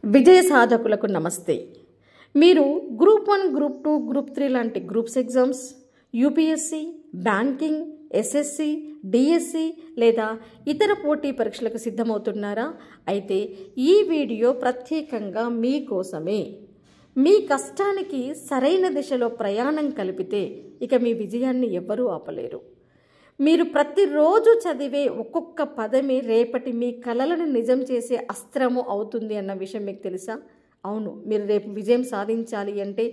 విజయ సాధకులకు నమస్తే. మీరు group 1, group 2, group 3 లాంటి groups exams, UPSC, banking, SSC, DSC లేదా ఇతర పోటీ పరీక్షలకు సిద్ధమవుతున్నారా? అయితే ఈ వీడియో ప్రత్యేకంగా మీకోసమే. మీ కష్టానికి సరైన దిశలో ప్రయాణం కలిపితే ఇక మీ విజయాన్ని ఎవ్వరూ ఆపలేరు. మీరు ప్రతిరోజు చదివే ఒక్కొక్క పదమే రేపటి మీ కలలను నిజం చేసే అస్త్రము అవుతుంది అన్న విషయం మీకు తెలుసా? అవును, మీరు రేపు విజయం సాధించాలి అంటే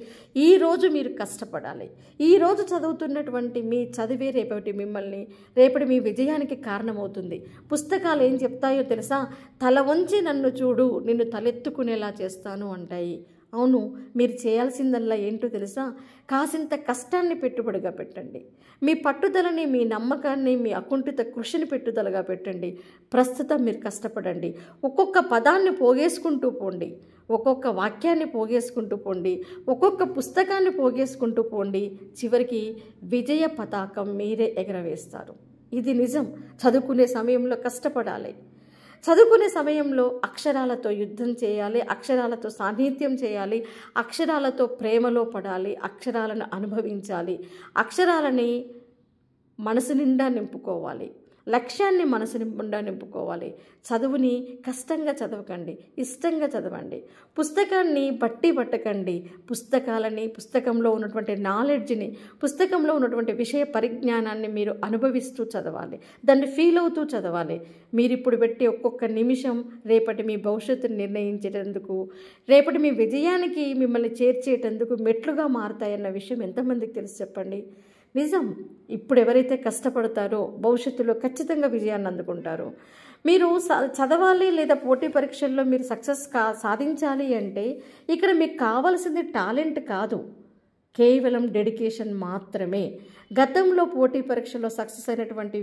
ఈరోజు మీరు కష్టపడాలి. ఈరోజు చదువుతున్నటువంటి మీ చదివే రేపటి మీ విజయానికి కారణమవుతుంది. పుస్తకాలు ఏం చెప్తాయో తెలుసా? తల వంచి నన్ను చూడు, నిన్ను తలెత్తుకునేలా చేస్తాను అంటాయి. అవును, మీరు చేయాల్సిందల్లా ఏంటో తెలుసా? కాసింత కష్టాన్ని పెట్టుబడిగా పెట్టండి. మీ పట్టుదలని, మీ నమ్మకాన్ని, మీ అకుంఠిత కృషిని పెట్టుదలగా పెట్టండి. ప్రస్తుతం మీరు కష్టపడండి. ఒక్కొక్క పదాన్ని పోగేసుకుంటూ పోండి, ఒక్కొక్క వాక్యాన్ని పోగేసుకుంటూ పోండి, ఒక్కొక్క పుస్తకాన్ని పోగేసుకుంటూ పోండి. చివరికి విజయ పతాకం మీరే ఎగరవేస్తారు. ఇది నిజం. చదువుకునే సమయంలో కష్టపడాలి. చదువుకునే సమయంలో అక్షరాలతో యుద్ధం చేయాలి, అక్షరాలతో సాన్నిధ్యం చేయాలి, అక్షరాలతో ప్రేమలో పడాలి, అక్షరాలను అనుభవించాలి, అక్షరాలని మనసు నిండా నింపుకోవాలి, లక్ష్యాన్ని మనసు నిండా నింపుకోవాలి. చదువుని కష్టంగా చదవకండి, ఇష్టంగా చదవండి. పుస్తకాన్ని బట్టి పట్టకండి. పుస్తకంలో ఉన్నటువంటి నాలెడ్జ్ని, పుస్తకంలో ఉన్నటువంటి విషయ పరిజ్ఞానాన్ని మీరు అనుభవిస్తూ చదవాలి, దాన్ని ఫీల్ అవుతూ చదవాలి. మీరు ఇప్పుడు పెట్టే ఒక్కొక్క నిమిషం రేపటి మీ భవిష్యత్తును నిర్ణయించేటందుకు, రేపటి మీ విజయానికి మిమ్మల్ని చేర్చేటందుకు మెట్లుగా మారుతాయన్న విషయం ఎంతమందికి తెలుసు చెప్పండి? నిజం. ఇప్పుడు ఎవరైతే కష్టపడతారో భవిష్యత్తులో ఖచ్చితంగా విజయాన్ని అందుకుంటారు. మీరు చదవాలి లేదా పోటీ పరీక్షల్లో మీరు సక్సెస్ సాధించాలి అంటే ఇక్కడ మీకు కావాల్సింది టాలెంట్ కాదు, కేవలం డెడికేషన్ మాత్రమే. గతంలో పోటీ పరీక్షలో సక్సెస్ అయినటువంటి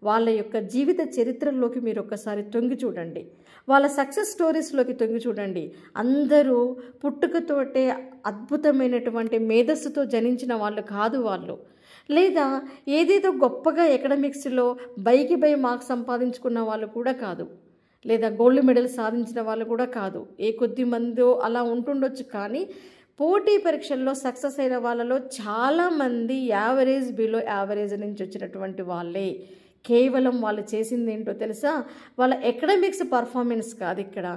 వాళ్ళ యొక్క జీవిత చరిత్రలోకి మీరు ఒక్కసారి తొంగి చూడండి, వాళ్ళ సక్సెస్ స్టోరీస్లోకి తొంగి చూడండి. అందరూ పుట్టుకతోటే అద్భుతమైనటువంటి మేధస్సుతో జనించిన వాళ్ళు కాదు వాళ్ళు, లేదా ఏదేదో గొప్పగా ఎకడమిక్స్లో బైకి మార్క్స్ సంపాదించుకున్న వాళ్ళు కూడా కాదు, లేదా గోల్డ్ మెడల్ సాధించిన వాళ్ళు కూడా కాదు. ఏ కొద్ది మందో అలా ఉంటుండొచ్చు. కానీ పోటీ పరీక్షల్లో సక్సెస్ అయిన వాళ్ళలో చాలామంది యావరేజ్, బిలో యావరేజ్ నుంచి వచ్చినటువంటి వాళ్ళే. కేవలం వాళ్ళు చేసింది ఏంటో తెలుసా? వాళ్ళ ఎకడమిక్స్ పర్ఫార్మెన్స్ కాదు ఇక్కడ.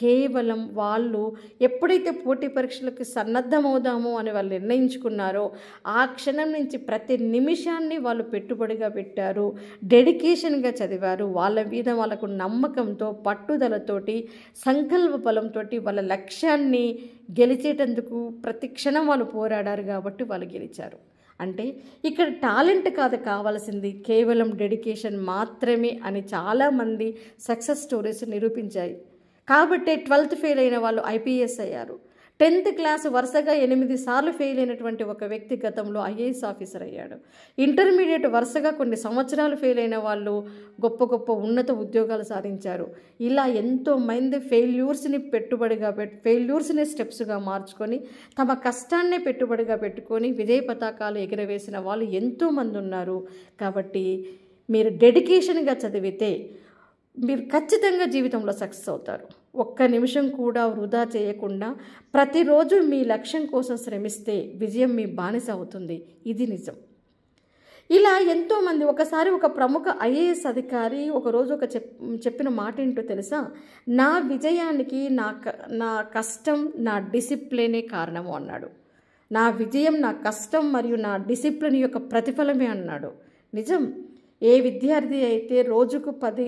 కేవలం వాళ్ళు ఎప్పుడైతే పోటీ పరీక్షలకు సన్నద్ధమవుదామో అని వాళ్ళు నిర్ణయించుకున్నారో ఆ క్షణం నుంచి ప్రతి నిమిషాన్ని వాళ్ళు పెట్టుబడిగా పెట్టారు, డెడికేషన్గా చదివారు. వాళ్ళ మీద వాళ్ళకు నమ్మకంతో, పట్టుదలతోటి, సంకల్ప బలంతో వాళ్ళ లక్ష్యాన్ని గెలిచేటందుకు ప్రతి క్షణం వాళ్ళు పోరాడారు కాబట్టి వాళ్ళు గెలిచారు. అంటే ఇక్కడ టాలెంట్ కాదు కావాల్సింది, కేవలం డెడికేషన్ మాత్రమే అని చాలామంది సక్సెస్ స్టోరీస్ నిరూపించాయి. కాబట్టే 12th ఫెయిల్ అయిన వాళ్ళు ఐపీఎస్ అయ్యారు. 10th క్లాస్ వరుసగా 8 సార్లు ఫెయిల్ అయినటువంటి ఒక వ్యక్తి గతంలో ఐఏఎస్ ఆఫీసర్ అయ్యాడు. ఇంటర్మీడియట్ వరుసగా కొన్ని సంవత్సరాలు ఫెయిల్ అయిన వాళ్ళు గొప్ప గొప్ప ఉన్నత ఉద్యోగాలు సాధించారు. ఇలా ఎంతోమంది ఫెయిల్యూర్స్ని స్టెప్స్గా మార్చుకొని తమ కష్టాన్నే పెట్టుబడిగా పెట్టుకొని విజయ పతాకాలు ఎగరవేసిన వాళ్ళు ఎంతోమంది ఉన్నారు. కాబట్టి మీరు డెడికేషన్గా చదివితే మీరు ఖచ్చితంగా జీవితంలో సక్సెస్ అవుతారు. ఒక్క నిమిషం కూడా వృధా చేయకుండా ప్రతిరోజు మీ లక్ష్యం కోసం శ్రమిస్తే విజయం మీ బానిస అవుతుంది. ఇది నిజం. ఇలా ఎంతోమంది, ఒకసారి ఒక ప్రముఖ ఐఏఎస్ అధికారి ఒకరోజు చెప్పిన మాట ఏంటో తెలుసా? నా విజయానికి నా కష్టం, నా డిసిప్లినే కారణము అన్నాడు. నా విజయం నా కష్టం మరియు నా డిసిప్లిన్ యొక్క ప్రతిఫలమే అన్నాడు. నిజం. ఏ విద్యార్థి అయితే రోజుకు 10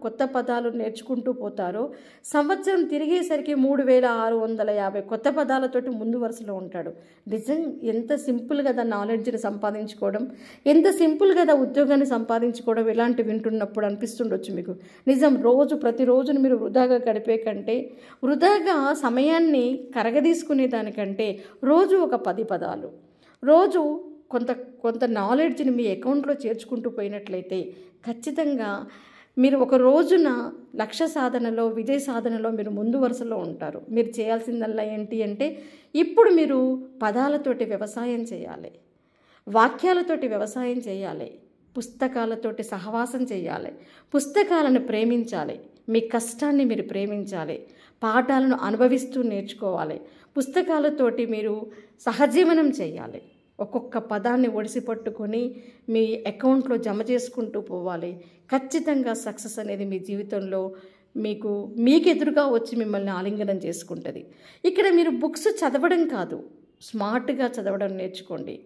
కొత్త పదాలు నేర్చుకుంటూ పోతారో సంవత్సరం తిరిగేసరికి 3650 కొత్త పదాలతోటి ముందు వరుసలో ఉంటాడు. నిజం. ఎంత సింపుల్ కదా నాలెడ్జ్ని సంపాదించుకోవడం, ఎంత సింపుల్ కదా ఉద్యోగాన్ని సంపాదించుకోవడం. ఇలాంటివి వింటున్నప్పుడు అనిపిస్తుండొచ్చు మీకు. నిజం. ప్రతిరోజును మీరు వృధాగా గడిపే కంటే, వృధాగా సమయాన్ని కరగదీసుకునే దానికంటే రోజు ఒక 10 పదాలు, రోజు కొంత నాలెడ్జ్ని మీ అకౌంట్లో చేర్చుకుంటూ పోయినట్లయితే ఖచ్చితంగా మీరు ఒక రోజున లక్ష్య సాధనలో, విజయ సాధనలో మీరు ముందు వరుసలో ఉంటారు. మీరు చేయాల్సిందల్లా ఏంటి అంటే ఇప్పుడు మీరు పదాలతోటి వ్యవసాయం చేయాలి, వాక్యాలతోటి వ్యవసాయం చేయాలి, పుస్తకాలతోటి సహవాసం చేయాలి, పుస్తకాలను ప్రేమించాలి. మీ కష్టాన్ని మీరు ప్రేమించాలి, పాఠాలను అనుభవిస్తూ నేర్చుకోవాలి, పుస్తకాలతోటి మీరు సహజీవనం చేయాలి, ఒక్కొక్క పదాన్ని ఒడిసి పట్టుకొని మీ అకౌంట్లో జమ చేసుకుంటూ పోవాలి. ఖచ్చితంగా సక్సెస్ అనేది మీ జీవితంలో మీకు ఎదురుగా వచ్చి మిమ్మల్ని ఆలింగనం చేసుకుంటుంది. ఇక్కడ మీరు బుక్స్ చదవడం కాదు, స్మార్ట్గా చదవడం నేర్చుకోండి.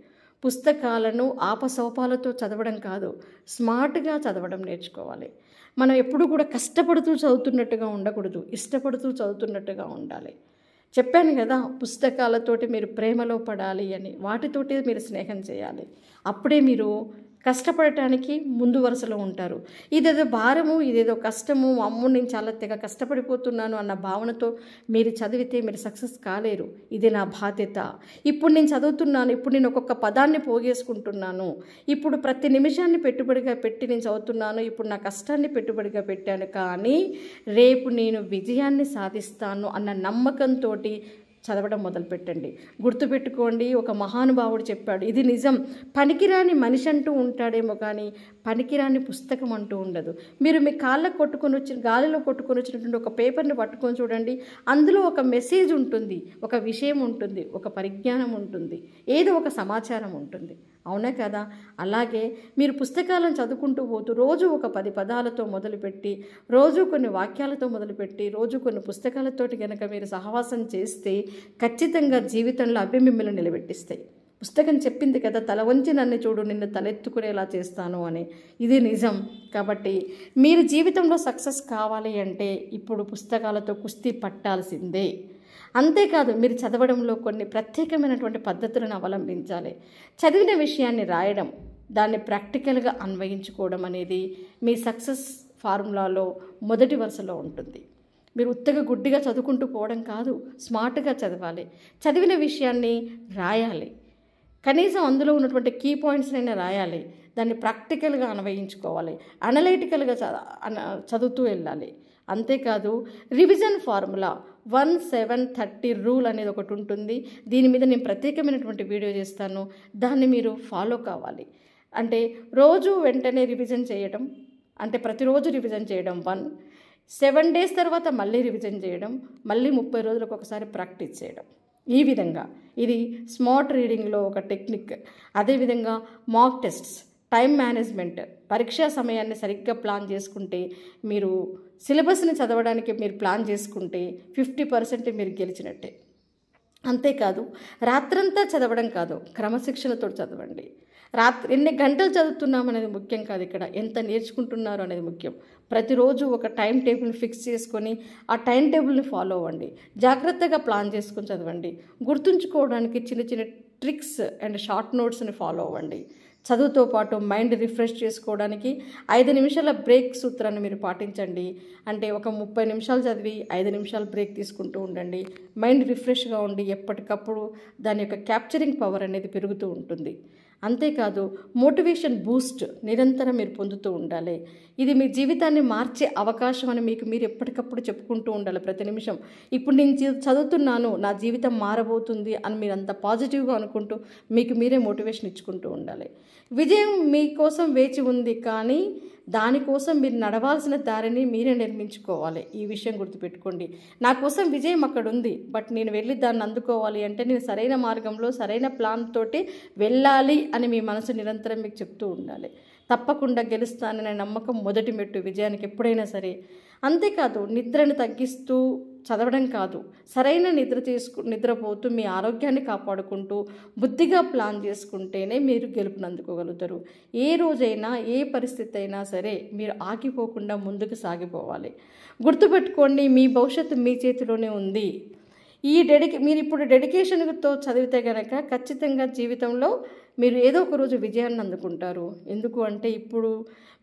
పుస్తకాలను ఆపసోపాలతో చదవడం కాదు, స్మార్ట్గా చదవడం నేర్చుకోవాలి. మనం ఎప్పుడు కూడా కష్టపడుతూ చదువుతున్నట్టుగా ఉండకూడదు, ఇష్టపడుతూ చదువుతున్నట్టుగా ఉండాలి. చెప్పాను కదా, పుస్తకాలతోటి మీరు ప్రేమలో పడాలి అని, వాటితోటి మీరు స్నేహం చేయాలి. అప్పుడే మీరు కష్టపడటానికి ముందు వరుసలో ఉంటారు. ఇదేదో భారము, ఇదేదో కష్టము, అమ్మో నేను చాలా తెగ కష్టపడిపోతున్నాను అన్న భావనతో మీరు చదివితే మీరు సక్సెస్ కాలేరు. ఇది నా బాధ్యత, ఇప్పుడు నేను చదువుతున్నాను, ఇప్పుడు నేను ఒక్కొక్క పదాన్ని పోగేసుకుంటున్నాను, ఇప్పుడు ప్రతి నిమిషాన్ని పెట్టుబడిగా పెట్టి నేను చదువుతున్నాను, ఇప్పుడు నా కష్టాన్ని పెట్టుబడిగా పెట్టాను, కానీ రేపు నేను విజయాన్ని సాధిస్తాను అన్న నమ్మకంతో చదవడం మొదలుపెట్టండి. గుర్తుపెట్టుకోండి, ఒక మహానుభావుడు చెప్పాడు, ఇది నిజం, పనికిరాని మనిషి అంటూ ఉంటాడేమో కానీ పనికిరాని పుస్తకం అంటూ ఉండదు. మీరు మీ కాళ్ళకు గాలిలో కొట్టుకొని వచ్చినటువంటి ఒక పేపర్ని పట్టుకొని చూడండి, అందులో ఒక మెసేజ్ ఉంటుంది, ఒక విషయం ఉంటుంది, ఒక పరిజ్ఞానం ఉంటుంది, ఏదో ఒక సమాచారం ఉంటుంది. అవునా కదా? అలాగే మీరు పుస్తకాలను చదువుకుంటూ పోతూ రోజు ఒక 10 పదాలతో మొదలుపెట్టి, రోజు కొన్ని వాక్యాలతో మొదలుపెట్టి, రోజు కొన్ని పుస్తకాలతోటి కనుక మీరు సహవాసం చేస్తే ఖచ్చితంగా జీవితంలో అవి మిమ్మల్ని నిలబెట్టిస్తాయి. పుస్తకం చెప్పింది కదా, తల వంచి నన్ను చూడు, నిన్ను తలెత్తుకునేలా చేస్తాను అని. ఇది నిజం. కాబట్టి మీరు జీవితంలో సక్సెస్ కావాలి అంటే ఇప్పుడు పుస్తకాలతో కుస్తీ పట్టాల్సిందే. అంతేకాదు, మీరు చదవడంలో కొన్ని ప్రత్యేకమైనటువంటి పద్ధతులను అవలంబించాలి. చదివిన విషయాన్ని రాయడం, దాన్ని ప్రాక్టికల్గా అన్వయించుకోవడం అనేది మీ సక్సెస్ ఫార్ములాలో మొదటి వరుసలో ఉంటుంది. మీరు ఉత్తగా గుడ్డిగా చదువుకుంటూ పోవడం కాదు, స్మార్ట్గా చదవాలి. చదివిన విషయాన్ని రాయాలి, కనీసం అందులో ఉన్నటువంటి కీ పాయింట్స్నైనా రాయాలి, దాన్ని ప్రాక్టికల్గా అన్వయించుకోవాలి, అనలైటికల్గా చదువుతూ వెళ్ళాలి. అంతేకాదు, రివిజన్ ఫార్ములా 1-7-30 రూల్ అనేది ఒకటి ఉంటుంది. దీని మీద నేను ప్రత్యేకమైనటువంటి వీడియో చేస్తాను, దాన్ని మీరు ఫాలో కావాలి. అంటే రోజు వెంటనే రివిజన్ చేయడం, అంటే ప్రతిరోజు రివిజన్ చేయడం 1, 7 డేస్ తర్వాత మళ్ళీ రివిజన్ చేయడం, మళ్ళీ 30 రోజులకు ఒకసారి ప్రాక్టీస్ చేయడం. ఈ విధంగా ఇది స్మార్ట్ రీడింగ్లో ఒక టెక్నిక్. అదేవిధంగా మాక్ టెస్ట్స్, టైం మేనేజ్మెంట్, పరీక్షా సమయాన్ని సరిగ్గా ప్లాన్ చేసుకుంటే, మీరు సిలబస్ని చదవడానికి మీరు ప్లాన్ చేసుకుంటే 50% మీరు గెలిచినట్టే. అంతేకాదు, రాత్రంతా చదవడం కాదు, క్రమశిక్షణతో చదవండి. ఎన్ని గంటలు చదువుతున్నాం అనేది ముఖ్యం కాదు, ఇక్కడ ఎంత నేర్చుకుంటున్నారు అనేది ముఖ్యం. ప్రతిరోజు ఒక టైం టేబుల్ ఫిక్స్ చేసుకొని ఆ టైం టేబుల్ని ఫాలో అవ్వండి. జాగ్రత్తగా ప్లాన్ చేసుకొని చదవండి. గుర్తుంచుకోవడానికి చిన్న చిన్న ట్రిక్స్ అండ్ షార్ట్ నోట్స్ని ఫాలో అవ్వండి. చదువుతో పాటు మైండ్ రిఫ్రెష్ చేసుకోవడానికి 5 నిమిషాల బ్రేక్ సూత్రాన్ని మీరు పాటించండి. అంటే ఒక 30 నిమిషాలు చదివి 5 నిమిషాలు బ్రేక్ తీసుకుంటూ ఉండండి. మైండ్ రిఫ్రెష్గా ఉండి ఎప్పటికప్పుడు దాని యొక్క క్యాప్చరింగ్ పవర్ అనేది పెరుగుతూ ఉంటుంది. అంతేకాదు, మోటివేషన్ బూస్ట్ నిరంతరం మీరు పొందుతూ ఉండాలి. ఇది మీ జీవితాన్ని మార్చే అవకాశం అని మీరు ఎప్పటికప్పుడు చెప్పుకుంటూ ఉండాలి. ప్రతి నిమిషం ఇప్పుడు నేను చదువుతున్నాను, నా జీవితం మారబోతుంది అని మీరు అంత పాజిటివ్గా అనుకుంటూ మీరే మోటివేషన్ ఇచ్చుకుంటూ ఉండాలి. విజయం మీకోసం వేచి ఉంది, కానీ దానికోసం మీరు నడవాల్సిన దారిని మీరే నిర్మించుకోవాలి. ఈ విషయం గుర్తుపెట్టుకోండి. నా కోసం విజయం అక్కడ ఉంది, బట్ నేను వెళ్ళి దాన్ని అందుకోవాలి అంటే నేను సరైన మార్గంలో సరైన ప్లాన్ తోటి వెళ్ళాలి అని మీ మనసు నిరంతరం మీకు చెప్తూ ఉండాలి. తప్పకుండా గెలుస్తాననే నమ్మకం మొదటి మెట్టు విజయానికి ఎప్పుడైనా సరే. అంతేకాదు, నిద్రను తగ్గిస్తూ చదవడం కాదు, సరైన నిద్రపోతూ మీ ఆరోగ్యాన్ని కాపాడుకుంటూ బుద్ధిగా ప్లాన్ చేసుకుంటేనే మీరు గెలుపునందుకోగలుగుతారు. ఏ రోజైనా ఏ పరిస్థితి అయినా సరే మీరు ఆగిపోకుండా ముందుకు సాగిపోవాలి. గుర్తుపెట్టుకోండి, మీ భవిష్యత్తు మీ చేతిలోనే ఉంది. మీరు ఇప్పుడు డెడికేషన్తో చదివితే కనుక ఖచ్చితంగా జీవితంలో మీరు ఏదో ఒక రోజు విజయాన్ని అందుకుంటారు. ఎందుకు అంటే ఇప్పుడు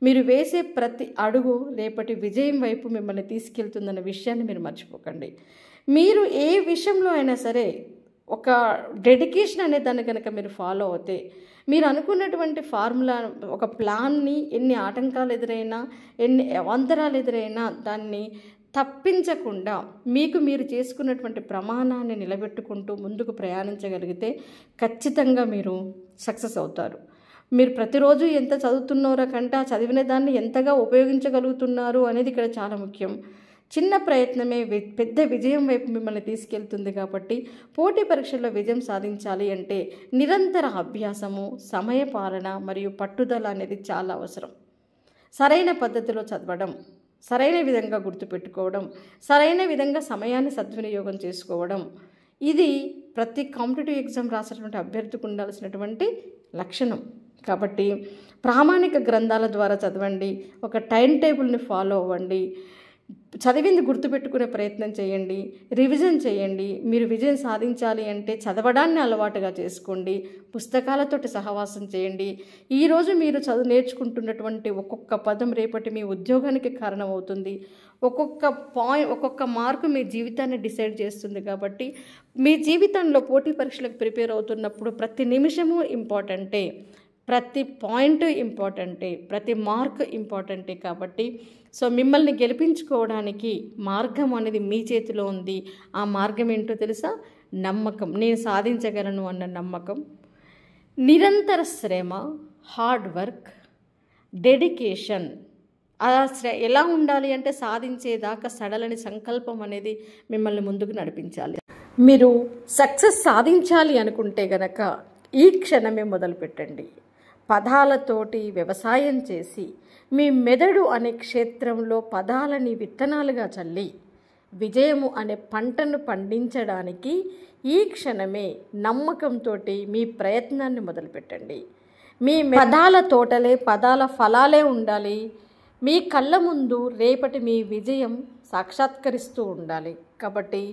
మీరు వేసే ప్రతి అడుగు రేపటి విజయం వైపు మిమ్మల్ని తీసుకెళ్తుందన్న విషయాన్ని మీరు మర్చిపోకండి. మీరు ఏ విషయంలో అయినా సరే ఒక డెడికేషన్ అనే దాన్ని కనుక మీరు ఫాలో అవుతే, మీరు అనుకున్నటువంటి ఫార్ములా, ఒక ప్లాన్ని ఎన్ని ఆటంకాలు ఎదురైనా, ఎన్ని అవాంతరాలు ఎదురైనా దాన్ని తప్పించకుండా మీరు చేసుకున్నటువంటి ప్రమాణాన్ని నిలబెట్టుకుంటూ ముందుకు ప్రయాణించగలిగితే ఖచ్చితంగా మీరు సక్సెస్ అవుతారు. మీరు ప్రతిరోజు ఎంత చదువుతున్నారో కంటే ఆ చదివిన దాన్ని ఎంతగా ఉపయోగించగలుగుతున్నారు అనేది ఇక్కడ చాలా ముఖ్యం. చిన్న ప్రయత్నమే పెద్ద విజయం వైపు మిమ్మల్ని తీసుకెళ్తుంది. కాబట్టి పోటీ పరీక్షల్లో విజయం సాధించాలి అంటే నిరంతర అభ్యాసము, సమయపాలన మరియు పట్టుదల అనేది చాలా అవసరం. సరైన పద్ధతిలో చదవడం, సరైన విధంగా గుర్తుపెట్టుకోవడం, సరైన విధంగా సమయాన్ని సద్వినియోగం చేసుకోవడం, ఇది ప్రతి కాంపిటేటివ్ ఎగ్జామ్ రాసినటువంటి అభ్యర్థికి ఉండాల్సినటువంటి లక్షణం. కాబట్టి ప్రామాణిక గ్రంథాల ద్వారా చదవండి, ఒక టైం టేబుల్ని ఫాలో అవ్వండి, చదివింది గుర్తుపెట్టుకునే ప్రయత్నం చేయండి, రివిజన్ చేయండి. మీరు విజయం సాధించాలి అంటే చదవడాన్ని అలవాటుగా చేసుకోండి, పుస్తకాలతోటి సహవాసం చేయండి. ఈరోజు మీరు నేర్చుకుంటున్నటువంటి ఒక్కొక్క పదం రేపటి మీ ఉద్యోగానికి కారణమవుతుంది. ఒక్కొక్క మార్కు మీ జీవితాన్ని డిసైడ్ చేస్తుంది. కాబట్టి మీ జీవితంలో పోటీ పరీక్షలకు ప్రిపేర్ అవుతున్నప్పుడు ప్రతి నిమిషము ఇంపార్టెంటే, ప్రతి పాయింట్ ఇంపార్టెంటే, ప్రతి మార్క్ ఇంపార్టెంటే. కాబట్టి మిమ్మల్ని గెలిపించుకోవడానికి మార్గం అనేది మీ చేతిలో ఉంది. ఆ మార్గం ఏంటో తెలుసా? నమ్మకం. నేను సాధించగలను అన్న నమ్మకం, నిరంతర శ్రమ, హార్డ్ వర్క్, డెడికేషన్. ఎలా ఉండాలి అంటే సాధించేదాకా సడలని సంకల్పం అనేది మిమ్మల్ని ముందుకు నడిపించాలి. మీరు సక్సెస్ సాధించాలి అనుకుంటే గనక ఈ క్షణమే మొదలుపెట్టండి. పదాలతోటి వ్యవసాయం చేసి మీ మెదడు అనే క్షేత్రంలో పదాలని విత్తనాలుగా చల్లి విజయము అనే పంటను పండించడానికి ఈ క్షణమే నమ్మకంతో మీ ప్రయత్నాన్ని మొదలుపెట్టండి. మీ పదాల తోటలే, పదాల ఫలాలే ఉండాలి. మీ కళ్ళ ముందు రేపటి మీ విజయం సాక్షాత్కరిస్తూ ఉండాలి. కాబట్టి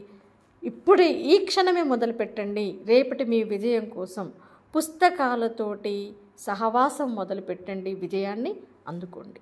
ఇప్పుడు ఈ క్షణమే మొదలుపెట్టండి. రేపటి మీ విజయం కోసం పుస్తకాలతోటి సహవాసం మొదలుపెట్టండి, విజయాన్ని అందుకోండి.